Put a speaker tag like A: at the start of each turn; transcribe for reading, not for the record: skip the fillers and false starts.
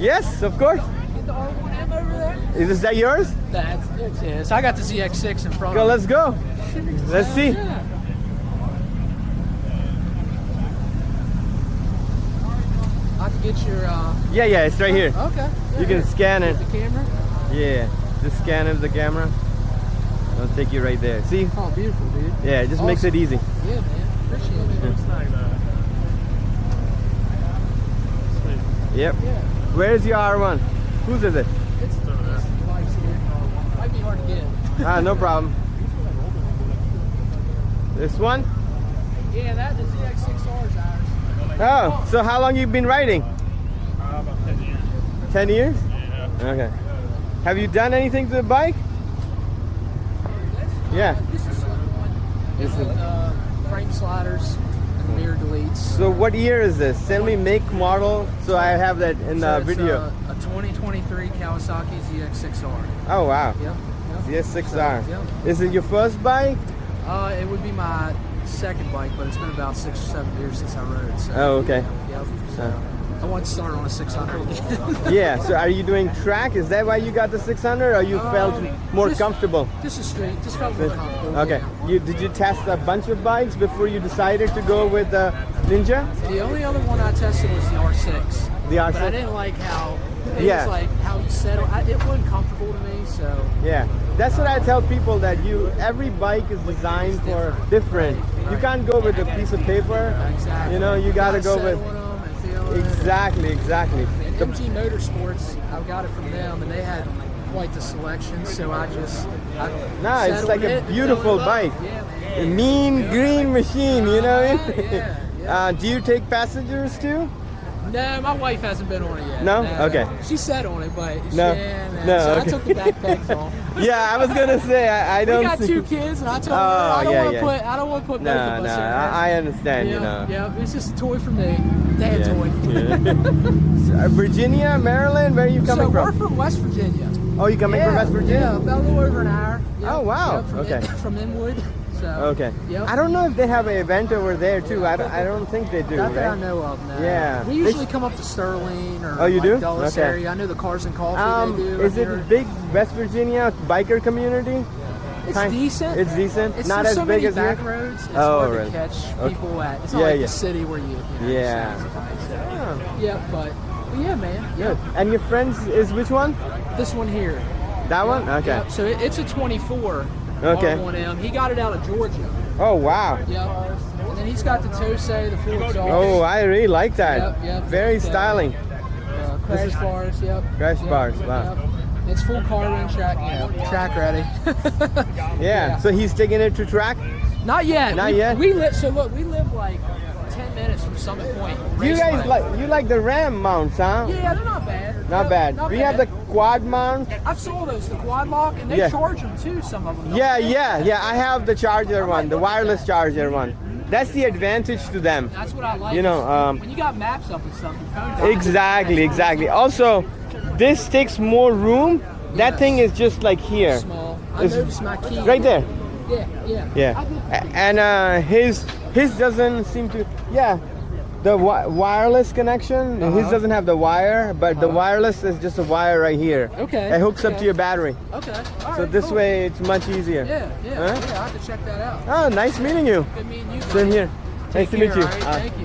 A: Yes, of course.
B: Get the R1M over there.
A: Is that yours?
B: That's it. So I got the ZX-6 in front
A: Go,
B: of me.
A: let's go. Let's see.
B: Yeah. I can get your.
A: Yeah, it's right here.
B: Okay.
A: You can scan it.
B: The camera.
A: Yeah, just scan it with the camera. I'll take you right there. See?
B: Oh, beautiful, dude.
A: Yeah, it just makes it easy.
B: Yeah, man. Appreciate it.
A: Yep.
B: Yeah.
A: Where's your R1? Whose is it?
B: It's bikes here. Might be hard to get.
A: Ah, no problem. This one?
B: Yeah, that the ZX-6R is ours.
A: Oh, so how long you been riding?
C: About 10 years.
A: 10 years?
C: Yeah.
A: Okay. Have you done anything to the bike? Yeah.
B: This is frame sliders and mirror deletes.
A: So what year is this? Send me make, model, so I have that in the
B: So
A: video.
B: it's a 2023 Kawasaki ZX-6R.
A: Oh wow.
B: Yep.
A: ZX-6R.
B: Yep.
A: Is it your first bike?
B: It would be my second bike, but it's been about 6 or 7 years since I rode. So,
A: Oh, okay.
B: yep. So I want to start on a 600 again.
A: Yeah, so are you doing track? Is that why you got the 600 or you felt more
B: just-
A: comfortable?
B: Just a straight, just felt more comfortable.
A: Okay.
B: Yeah.
A: Did you test a bunch of bikes before you decided to go with the Ninja?
B: The only other one I tested was the R6.
A: The R6?
B: But I didn't like how it
A: Yeah.
B: was like how you settle. It wasn't comfortable to me, so
A: Yeah. That's what I tell people, that every bike is designed for different. You can't go with a piece of paper.
B: exactly.
A: You know, you gotta go
B: settle
A: with
B: on them and feel it.
A: exactly.
B: And
A: The-
B: MG Motorsports, I got it from them, and they had quite the selection. So I just
A: No, it's
B: settled
A: like a
B: it and
A: beautiful
B: fell in love.
A: bike.
B: Yeah,
A: A
B: man.
A: mean green machine, you know what I mean?
B: Yeah.
A: Do you take passengers too?
B: No, my wife hasn't been on it yet.
A: No? Okay.
B: She sat on it, but
A: No.
B: yeah, man.
A: No,
B: So
A: okay.
B: I took the backpacks off.
A: Yeah, I was gonna say I don't
B: We got
A: see.
B: 2 kids, and I told her
A: Oh,
B: I don't
A: yeah,
B: want to
A: yeah.
B: put both of
A: No,
B: us in there.
A: I understand, you know.
B: Yeah, it's just a toy for me. Dad
A: Yeah,
B: toy.
A: yeah. So, Virginia, Maryland, where are you coming
B: So we're
A: from?
B: from West Virginia.
A: Oh, you coming from West Virginia?
B: Yeah, about a little over an hour. Yep,
A: Oh, wow.
B: yep, from
A: Okay.
B: From Inwood. So,
A: Okay.
B: Yep.
A: I don't know if they have an event over there too. I don't think they do,
B: Not that I
A: right?
B: know of, no.
A: Yeah.
B: We usually come up to Sterling or
A: Oh, you do?
B: Dulles
A: Okay.
B: area. I know the Cars and Coffee they do.
A: Is it
B: here.
A: a big West Virginia biker community?
B: It's
A: Kind-
B: decent.
A: It's decent.
B: It's
A: Not
B: there's
A: as
B: so
A: big
B: many
A: as here.
B: back roads. It's
A: Oh,
B: hard
A: really?
B: to catch
A: Okay.
B: people at. It's not
A: Yeah,
B: like
A: yeah.
B: the city where you know,
A: Yeah. Oh,
B: Yeah, but yeah, man. Yeah.
A: good. And your friends is which one?
B: This one here.
A: That one? Okay.
B: Yep. So it's a 24
A: Okay.
B: R1M. He got it out of Georgia.
A: Oh wow.
B: Yep. And then he's got the Tosei, the full exhaust.
A: Oh, I really like that.
B: Yep.
A: Very
B: Yep.
A: styling.
B: Crash bars. Yep.
A: Crash
B: Yep.
A: bars, wow.
B: Yep. It's full carbon track, track ready.
A: Yeah. So he's taking it to track.
B: Not yet.
A: Not yet?
B: We live. So look, we live like 10 minutes from Summit Point.
A: You guys
B: Raceway.
A: you like the Ram mounts, huh?
B: Yeah, they're not bad.
A: Not
B: Yep,
A: bad.
B: Not
A: We
B: bad.
A: have the quad mount.
B: I saw those, the quad lock, and they
A: Yeah.
B: charge them too. Some of them. don't
A: Yeah,
B: they?
A: yeah. I have the charger one, the wireless charger one. That's the advantage to them.
B: That's what I like.
A: You know,
B: when you got maps up and stuff, your phone.
A: Exactly. Also, this takes more room. That
B: Yes.
A: thing is just like here.
B: Small. I
A: It's
B: noticed my key.
A: right there.
B: Yeah.
A: Yeah. And his doesn't seem to. Yeah. The wireless connection, his doesn't have the wire, but the wireless is just a wire right here.
B: Okay.
A: It hooks up
B: Okay.
A: to your battery.
B: Okay. All
A: So
B: right,
A: this
B: cool.
A: way it's much easier.
B: Yeah.
A: Huh?
B: I have to check that out.
A: Oh, nice meeting you.
B: Good meeting you.
A: Same
B: buddy.
A: here.
B: Take
A: Nice to meet
B: care,
A: you.
B: all right? Thank you.